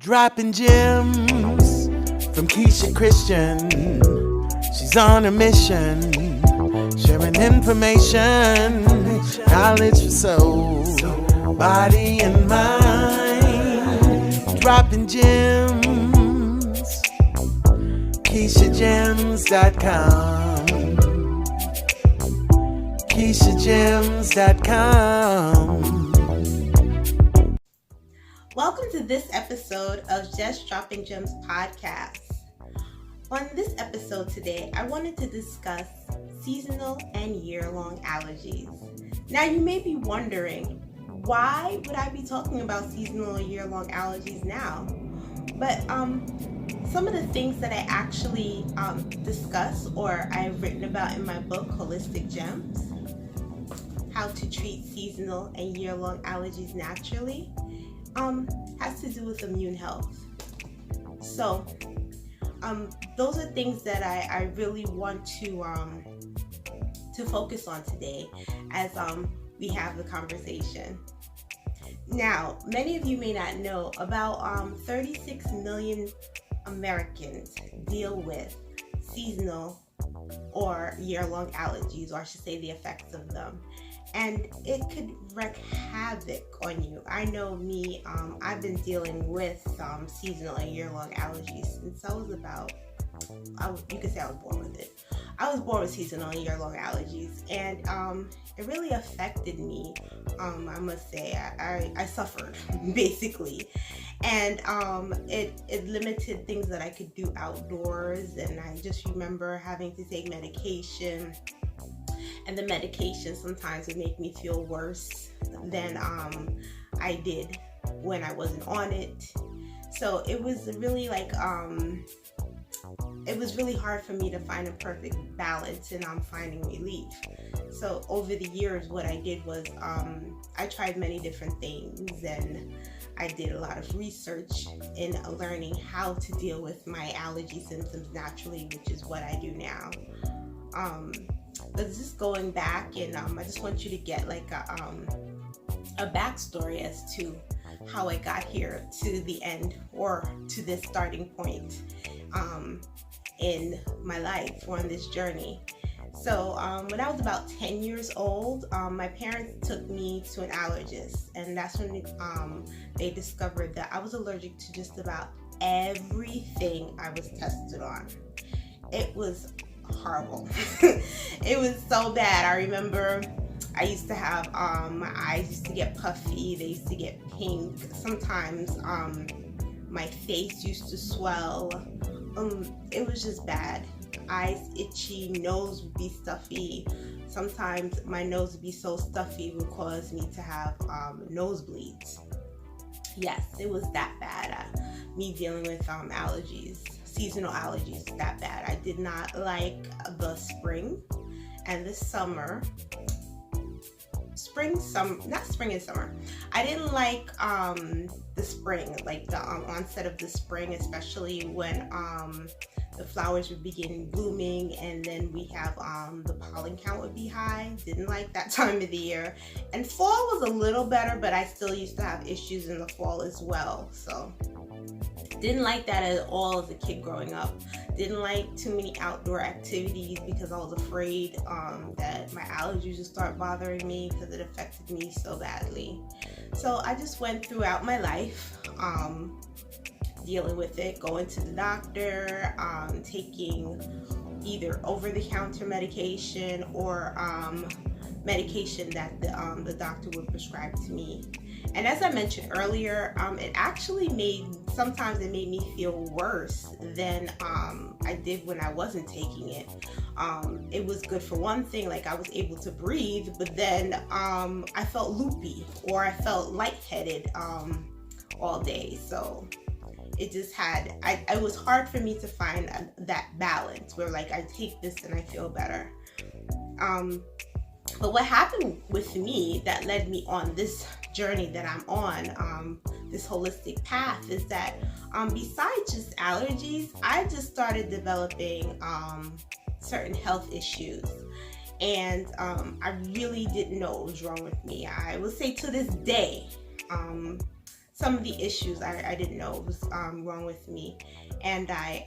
Dropping gems from Keisha Christian. She's on a mission, sharing information, knowledge for soul, body and mind. Dropping gems, KeishaGems.com, KeishaGems.com. Welcome to this episode of Just Dropping Gems podcast. On this episode today, I wanted to discuss seasonal and year-long allergies. Now, you may be wondering, why would I be talking about seasonal or year-long allergies now? But some of the things that I actually discuss or I've written about in my book, Holistic Gems, How to Treat Seasonal and Year-Long Allergies Naturally, has to do with immune health. So those are things that I really want to focus on today as we have the conversation. Now, many of you may not know, about 36 million Americans deal with seasonal or year-long allergies, or I should say the effects of them. And it could wreak havoc on you. I know me, I've been dealing with seasonal and year-long allergies since I was you could say I was born with it. I was born with seasonal and year-long allergies, and it really affected me. I must say, I suffered, basically. And it limited things that I could do outdoors, and I just remember having to take medication. And the medication sometimes would make me feel worse than I did when I wasn't on it. So it was really it was really hard for me to find a perfect balance, and I'm finding relief. So over the years, what I did was I tried many different things, and I did a lot of research in learning how to deal with my allergy symptoms naturally, which is what I do now. But just going back, and I just want you to get like a backstory as to how I got here to the end, or to this starting point in my life or on this journey. So when I was about 10 years old, my parents took me to an allergist, and that's when they discovered that I was allergic to just about everything I was tested on. It was horrible. It was so bad. I remember I used to have my eyes used to get puffy, they used to get pink. Sometimes my face used to swell. It was just bad. Eyes itchy, nose would be stuffy. Sometimes my nose would be so stuffy it would cause me to have nosebleeds. Yes, it was that bad. Me dealing with allergies, seasonal allergies, that bad. I did not like the spring and the summer. Not spring and summer. I didn't like the spring, like the onset of the spring, especially when the flowers would begin blooming, and then we have the pollen count would be high. Didn't like that time of the year. And fall was a little better, but I still used to have issues in the fall as well. So didn't like that at all as a kid growing up. Didn't like too many outdoor activities because I was afraid that my allergies would start bothering me because it affected me so badly. So I just went throughout my life dealing with it, going to the doctor, taking either over-the-counter medication or medication that the doctor would prescribe to me. And as I mentioned earlier, it actually sometimes it made me feel worse than I did when I wasn't taking it. It was good for one thing, like I was able to breathe, but then I felt loopy, or I felt lightheaded all day. So it just it was hard for me to find that balance where like I take this and I feel better. But what happened with me that led me on this journey that I'm on, this holistic path, is that besides just allergies, I just started developing certain health issues. And I really didn't know what was wrong with me. I would say to this day, some of the issues I didn't know was wrong with me. And I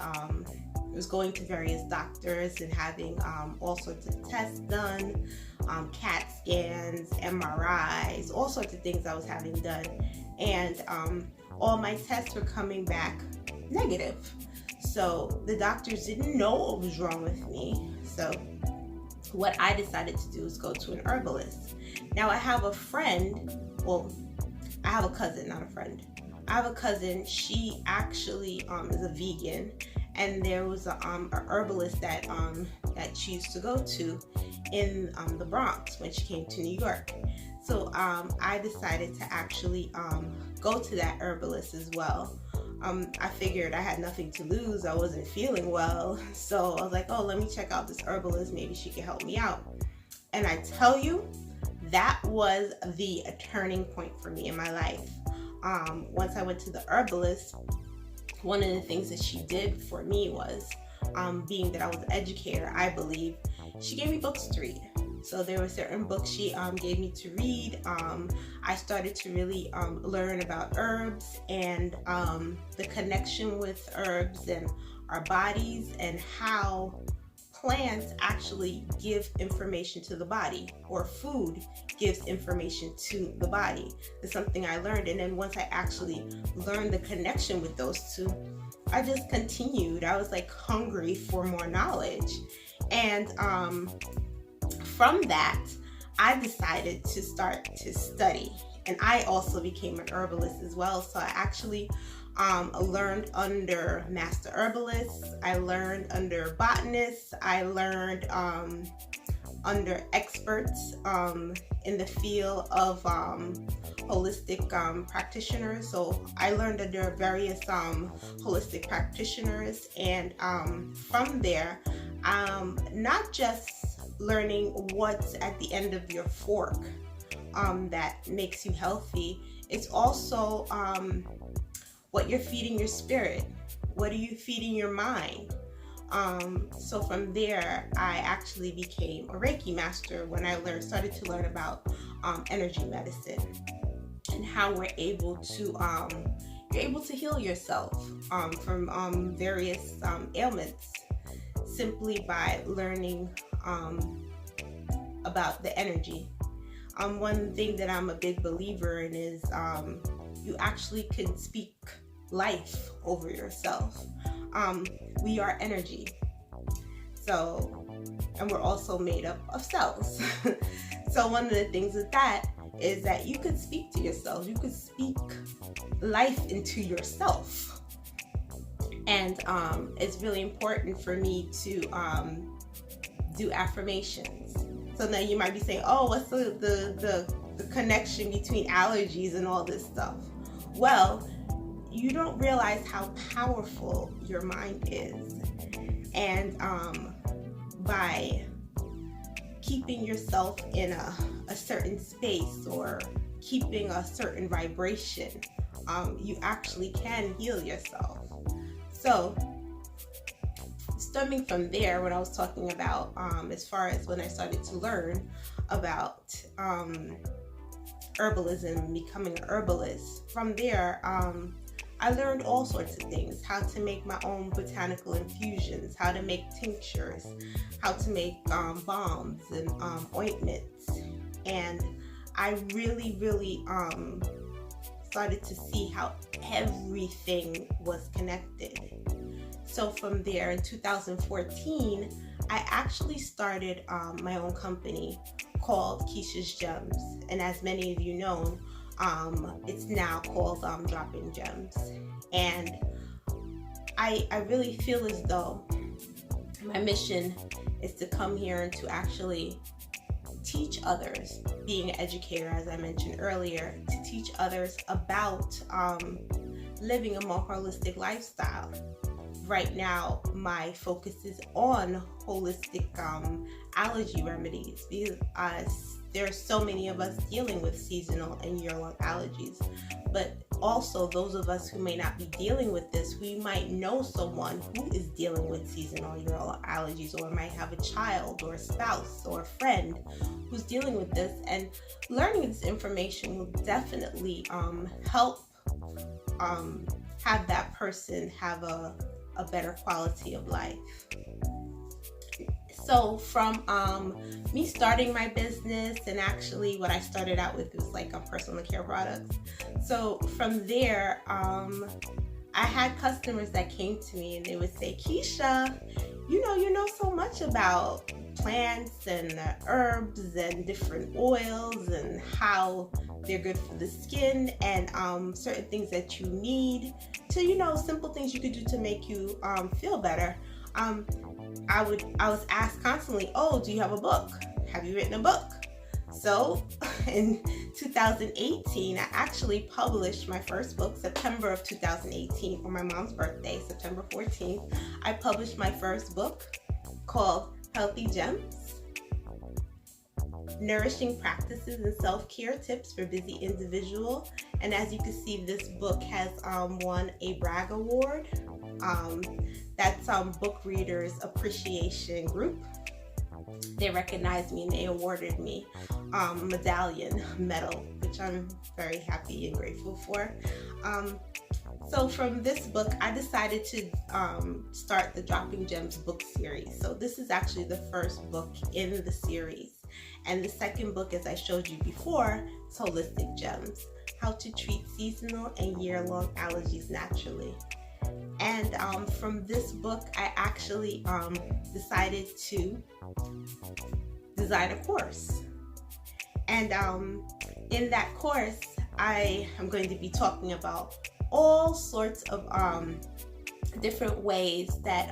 was going to various doctors and having all sorts of tests done, CAT scans, MRIs, all sorts of things I was having done. And all my tests were coming back negative. So the doctors didn't know what was wrong with me. So what I decided to do is go to an herbalist. Now I have a friend, well, I have a cousin, not a friend. I have a cousin, she actually is a vegan, and there was a herbalist that she used to go to in the Bronx when she came to New York. So I decided to actually go to that herbalist as well. I figured I had nothing to lose. I wasn't feeling well. So I was like, oh, let me check out this herbalist. Maybe she can help me out. And I tell you, that was the turning point for me in my life. Once I went to the herbalist, one of the things that she did for me was, being that I was an educator, I believe, she gave me books to read. So there were certain books she gave me to read. I started to really learn about herbs and the connection with herbs and our bodies, and how plants actually give information to the body, or food gives information to the body. It's something I learned. And then once I actually learned the connection with those two, I just continued. I was like hungry for more knowledge. And from that, I decided to start to study. And I also became an herbalist as well. So I actually learned under master herbalists. I learned under botanists. I learned under experts in the field of holistic practitioners. So I learned under various holistic practitioners, and from there, not just learning what's at the end of your fork that makes you healthy, it's also what you're feeding your spirit. What are you feeding your mind? So from there, I actually became a Reiki master when I started to learn about energy medicine and how we're able to you're able to heal yourself from various ailments simply by learning about the energy. One thing that I'm a big believer in is you actually can speak life over yourself. We are energy. So, and we're also made up of cells. So one of the things with that is that you could speak to yourself. You could speak life into yourself. And it's really important for me to do affirmations. So now you might be saying, oh, what's the connection between allergies and all this stuff? Well, you don't realize how powerful your mind is. And by keeping yourself in a certain space or keeping a certain vibration, you actually can heal yourself. So stemming from there, what I was talking about as far as when I started to learn about herbalism, becoming an herbalist, from there I learned all sorts of things: how to make my own botanical infusions, how to make tinctures, how to make balms and ointments. And I really started to see how everything was connected. So from there, in 2014, I actually started my own company called Keisha's Gems. And as many of you know, it's now called Dropping Gems. And I really feel as though my mission is to come here and to actually teach others, being an educator, as I mentioned earlier, to teach others about living a more holistic lifestyle. Right now, my focus is on holistic allergy remedies, because there are so many of us dealing with seasonal and year-long allergies. But also those of us who may not be dealing with this, we might know someone who is dealing with seasonal year-long allergies, or might have a child or a spouse or a friend who's dealing with this. And learning this information will definitely help have that person have a better quality of life. So from me starting my business, and actually what I started out with was like personal care products. So from there, I had customers that came to me and they would say, Keisha, you know so much about plants and herbs and different oils and how they're good for the skin and certain things that you need to, simple things you could do to make you feel better. I was asked constantly, oh, do you have a book? Have you written a book? So in 2018, I actually published my first book, September of 2018, for my mom's birthday, September 14th. I published my first book called Healthy Gems, Nourishing Practices and Self-Care Tips for Busy Individual. And as you can see, this book has won a Bragg Award. That's Book Readers Appreciation Group. They recognized me and they awarded me a medal, which I'm very happy and grateful for. So from this book, I decided to start the Dropping Gems book series. So this is actually the first book in the series. And the second book, as I showed you before, is Holistic Gems, How to Treat Seasonal and Year-Long Allergies Naturally. And from this book, I actually decided to design a course. And in that course, I am going to be talking about all sorts of different ways that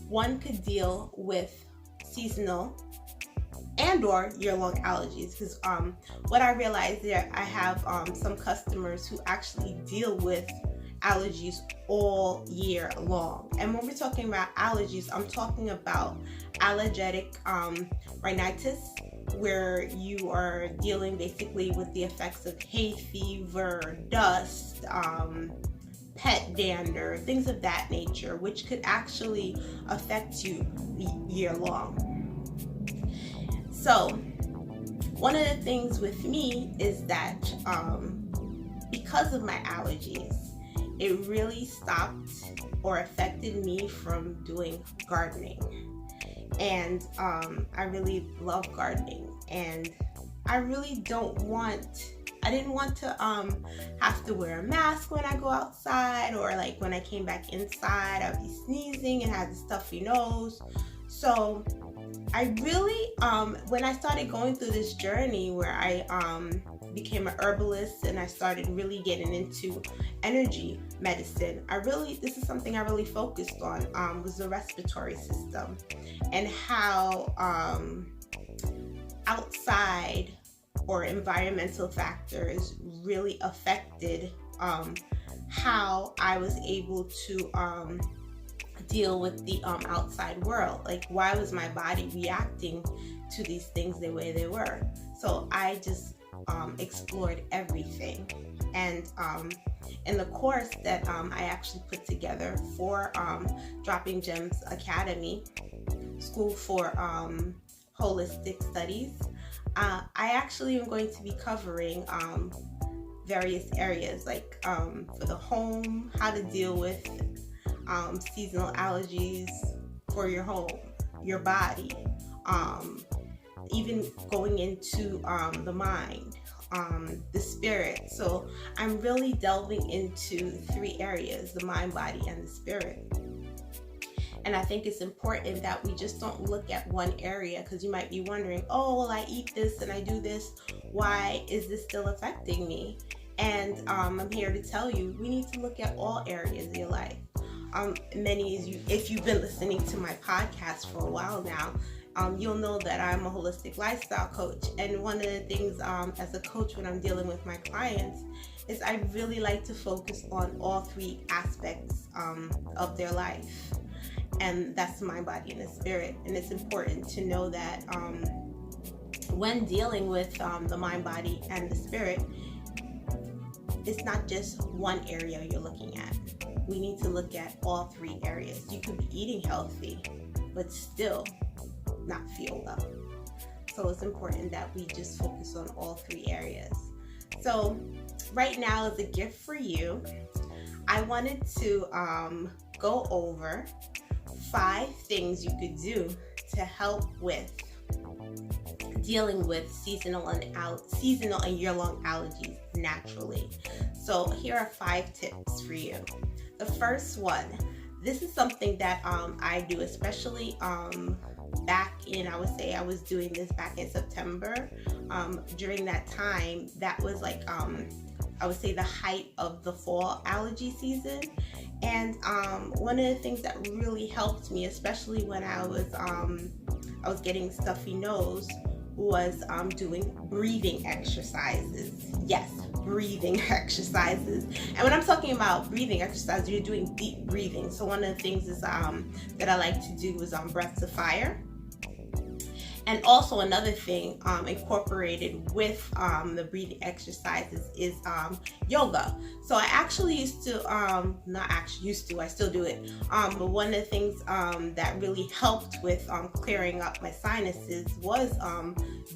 one could deal with seasonal and or year-long allergies. Because what I realized there, I have some customers who actually deal with allergies all year long. And when we're talking about allergies, I'm talking about allergic rhinitis, where you are dealing basically with the effects of hay fever, dust, pet dander, things of that nature, which could actually affect you year long. So one of the things with me is that because of my allergies, it really stopped or affected me from doing gardening. And I really love gardening, and I really didn't want to have to wear a mask when I go outside, or like when I came back inside, I'd be sneezing and had the stuffy nose. So I really, when I started going through this journey where I became an herbalist and I started really getting into energy medicine, this is something I really focused on, was the respiratory system and how outside or environmental factors really affected how I was able to deal with the outside world. Like, why was my body reacting to these things the way they were? So I just explored everything. And in the course that I actually put together for Dropping Gems Academy, School for Holistic Studies, I actually am going to be covering various areas, like for the home, how to deal with seasonal allergies for your home, your body, even going into the mind, the spirit. So I'm really delving into 3 areas: the mind, body, and the spirit. And I think it's important that we just don't look at one area, because you might be wondering, oh, well, I eat this and I do this. Why is this still affecting me? And I'm here to tell you, we need to look at all areas of your life. If you've been listening to my podcast for a while now, you'll know that I'm a holistic lifestyle coach. And one of the things as a coach, when I'm dealing with my clients, is I really like to focus on all 3 aspects of their life. And that's the mind, body, and the spirit. And it's important to know that when dealing with the mind, body, and the spirit, it's not just one area you're looking at. We need to look at all 3 areas. You could be eating healthy, but still not feel well. So it's important that we just focus on all 3 areas. So right now, as a gift for you, I wanted to go over 5 things you could do to help with dealing with seasonal and year-long allergies naturally. So here are 5 tips for you. The first one, this is something that I do, especially back in, I would say I was doing this back in September. During that time, that was like I would say the height of the fall allergy season. And one of the things that really helped me, especially when I was getting stuffy nose, was doing breathing exercises. Yes, breathing exercises. And when I'm talking about breathing exercises, you're doing deep breathing. So one of the things is that I like to do is breaths of fire. And also another thing incorporated with the breathing exercises is yoga. So I actually used to, I still do it. But one of the things that really helped with clearing up my sinuses was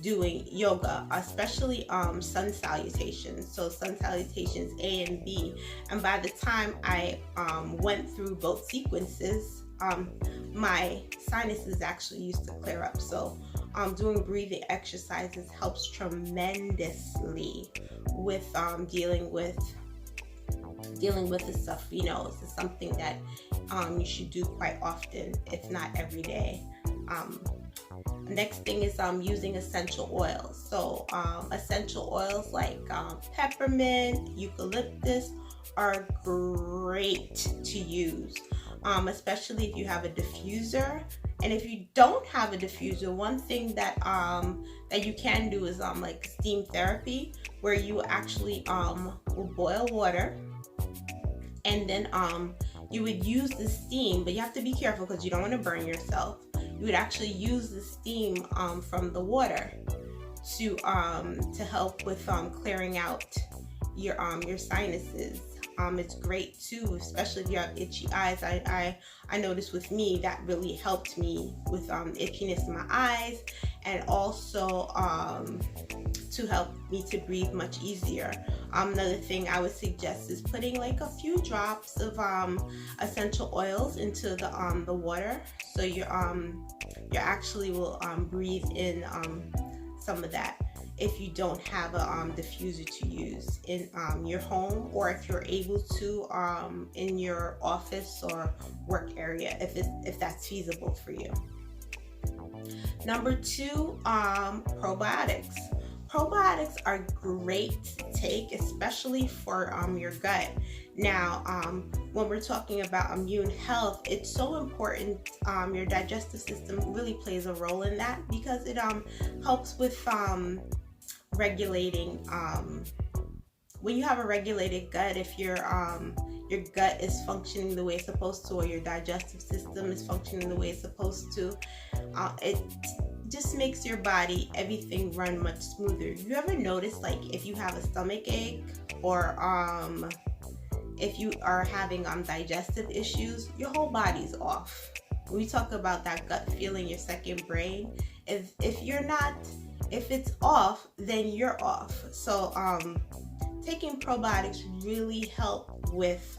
doing yoga, especially sun salutations. So sun salutations A and B. And by the time I went through both sequences, my sinuses actually used to clear up. So doing breathing exercises helps tremendously with dealing with the stuffy nose. It's something that you should do quite often, if not every day. Next thing is using essential oils. So essential oils like peppermint, eucalyptus are great to use. Especially if you have a diffuser. And if you don't have a diffuser, one thing that that you can do is like steam therapy, where you actually will boil water, and then you would use the steam, but you have to be careful because you don't want to burn yourself. You would actually use the steam from the water to help with clearing out your sinuses. It's great too, especially if you have itchy eyes. I noticed with me that really helped me with itchiness in my eyes, and also to help me to breathe much easier. Another thing I would suggest is putting like a few drops of essential oils into the water, so you actually will breathe in some of that. If you don't have a diffuser to use in your home, or if you're able to in your office or work area, if that's feasible for you. Number 2, probiotics. Probiotics are great to take, especially for your gut. Now, when we're talking about immune health, it's so important. Your digestive system really plays a role in that, because it helps with regulating. When you have a regulated gut, if your gut is functioning the way it's supposed to, or your digestive system is functioning the way it's supposed to, it just makes your body, everything run much smoother. You ever notice, like, if you have a stomach ache, or if you are having digestive issues, your whole body's off. When we talk about that gut feeling, your second brain, if it's off, then you're off. So taking probiotics really help with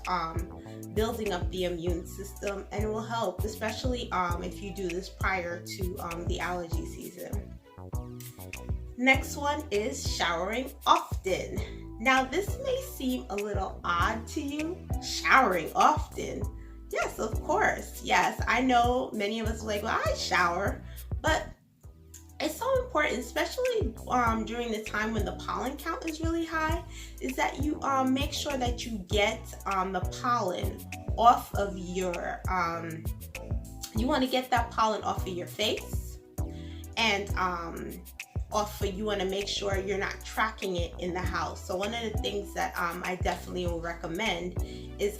building up the immune system, and it will help, especially if you do this prior to the allergy season. Next one is showering often. Now, this may seem a little odd to you. Showering often? Yes, of course. Yes, I know many of us are like, well, I shower, but it's so important, especially during the time when the pollen count is really high, is that you make sure that you get the pollen off of your, you want to get that pollen off of your face, and you want to make sure you're not tracking it in the house. So one of the things that I definitely will recommend is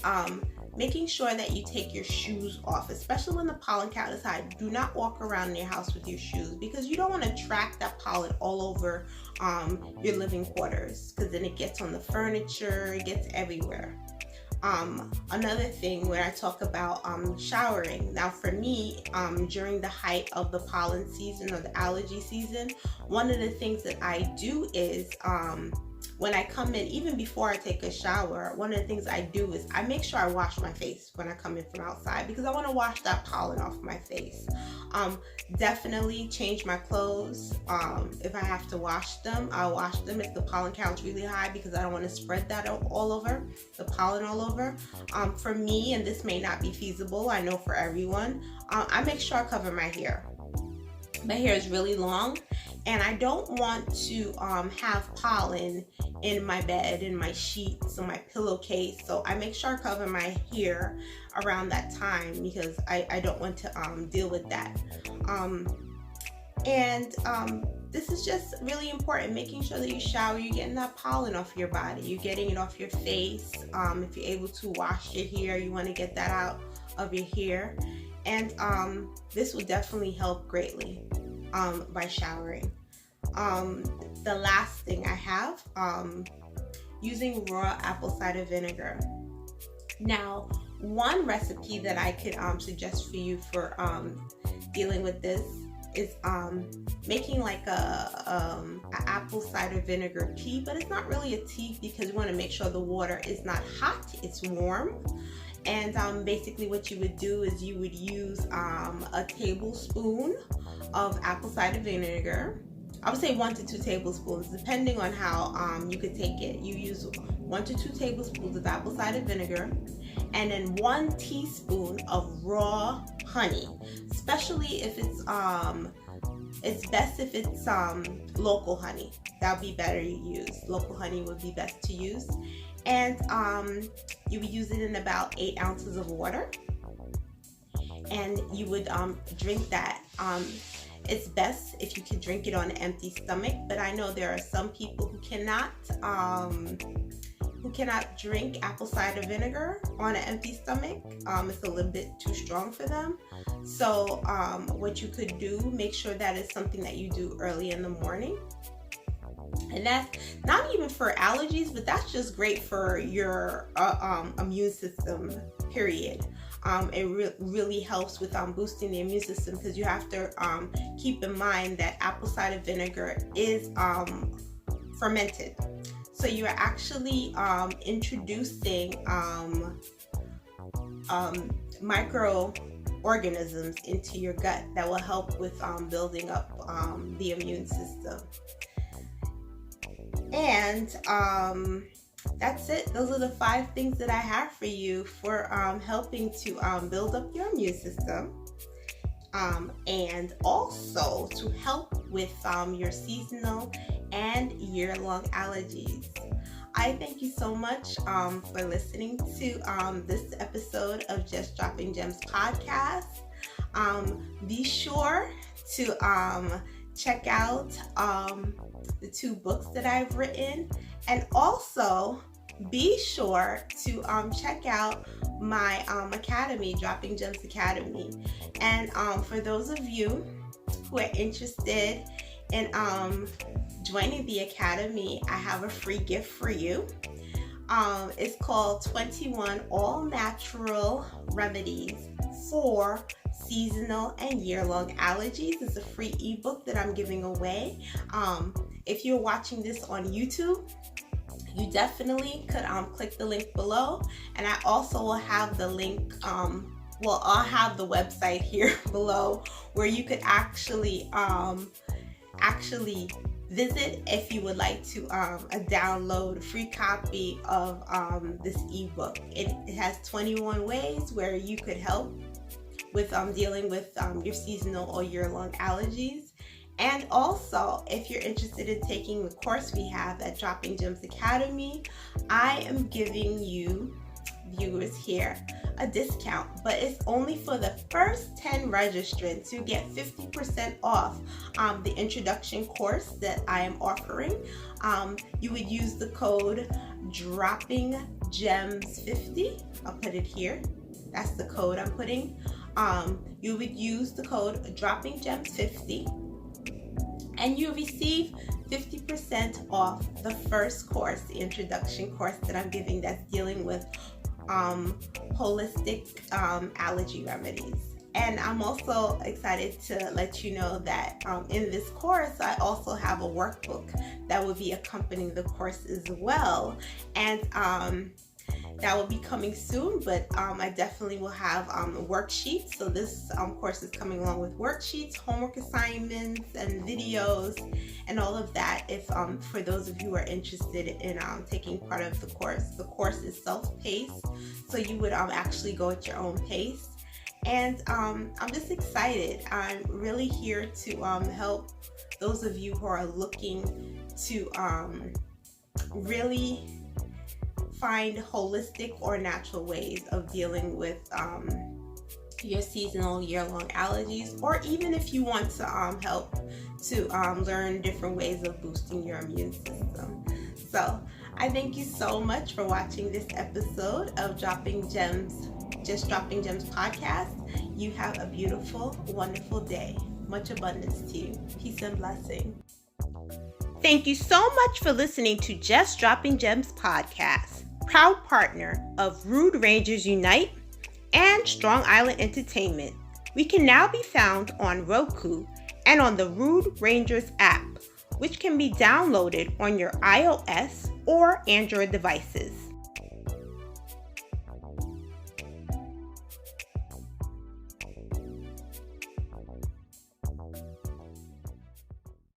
making sure that you take your shoes off, especially when the pollen count is high. Do not walk around in your house with your shoes, because you don't want to track that pollen all over your living quarters, because then it gets on the furniture, it gets everywhere. Another thing when I talk about showering, now for me, during the height of the pollen season or the allergy season, one of the things that I do is when I come in, even before I take a shower, one of the things I do is I make sure I wash my face when I come in from outside, because I want to wash that pollen off my face. Definitely change my clothes. If I have to wash them, I'll wash them if the pollen count's really high, because I don't want to spread that all over, the pollen all over. For me, and this may not be feasible, I know for everyone, I make sure I cover my hair. My hair is really long, and I don't want to have pollen in my bed, in my sheets, on my pillowcase. So I make sure I cover my hair around that time, because I don't want to deal with that. This is just really important, making sure that you shower, you're getting that pollen off your body, you're getting it off your face. If you're able to wash your hair, you want to get that out of your hair. And this will definitely help greatly by showering. The last thing I have, using raw apple cider vinegar. Now, one recipe that I could suggest for you for dealing with this is making like a apple cider vinegar tea, but it's not really a tea, because you want to make sure the water is not hot, it's warm. And basically what you would do is you would use a tablespoon of apple cider vinegar. I would say 1 to 2 tablespoons, depending on how you could take it. You use 1 to 2 tablespoons of apple cider vinegar, and then 1 teaspoon of raw honey. Especially if it's best if it's local honey. That would be better to use. Local honey would be best to use. And you would use it in about 8 ounces of water, and you would drink that. It's best if you can drink it on an empty stomach, but I know there are some people who cannot drink apple cider vinegar on an empty stomach. It's a little bit too strong for them. So what you could do, make sure that it's something that you do early in the morning. And that's not even for allergies, but that's just great for your immune system, period. It really helps with boosting the immune system, because you have to keep in mind that apple cider vinegar is fermented. So you are actually introducing microorganisms into your gut that will help with building up the immune system. And that's it. Those are the 5 things that I have for you for helping to build up your immune system, and also to help with your seasonal and year-long allergies. I thank you so much for listening to this episode of Just Dropping Gems podcast. Be sure to check out the 2 books that I've written, and also be sure to check out my academy, Dropping Gems Academy. And for those of you who are interested in joining the academy, I have a free gift for you. It's called 21 All Natural Remedies for Seasonal and Year-Long Allergies. It's a free ebook that I'm giving away. If you're watching this on YouTube, you definitely could click the link below, and I also will have the link, I'll have the website here below where you could actually visit if you would like to download a free copy of this ebook. It has 21 ways where you could help with dealing with your seasonal or year-long allergies. And also, if you're interested in taking the course we have at Dropping Gems Academy, I am giving you, viewers here, a discount, but it's only for the first 10 registrants. You get 50% off the introduction course that I am offering. You would use the code DroppingGems50. I'll put it here. That's the code I'm putting. You would use the code DroppingGems50, and you receive 50% off the first course, the introduction course that I'm giving, that's dealing with holistic allergy remedies. And I'm also excited to let you know that in this course, I also have a workbook that will be accompanying the course as well. And that will be coming soon, but I definitely will have worksheets. So this course is coming along with worksheets, homework assignments, and videos, and all of that. If for those of you who are interested in taking part of the course is self-paced, so you would actually go at your own pace. And I'm just excited. I'm really here to help those of you who are looking to really find holistic or natural ways of dealing with your seasonal year-long allergies, or even if you want to help to learn different ways of boosting your immune system. So I thank you so much for watching this episode of Just Dropping Gems podcast. You have a beautiful, wonderful day. Much abundance to you. Peace and blessing. Thank you so much for listening to Just Dropping Gems podcast, proud partner of Rude Rangers Unite and Strong Island Entertainment. We can now be found on Roku and on the Rude Rangers app, which can be downloaded on your iOS or Android devices.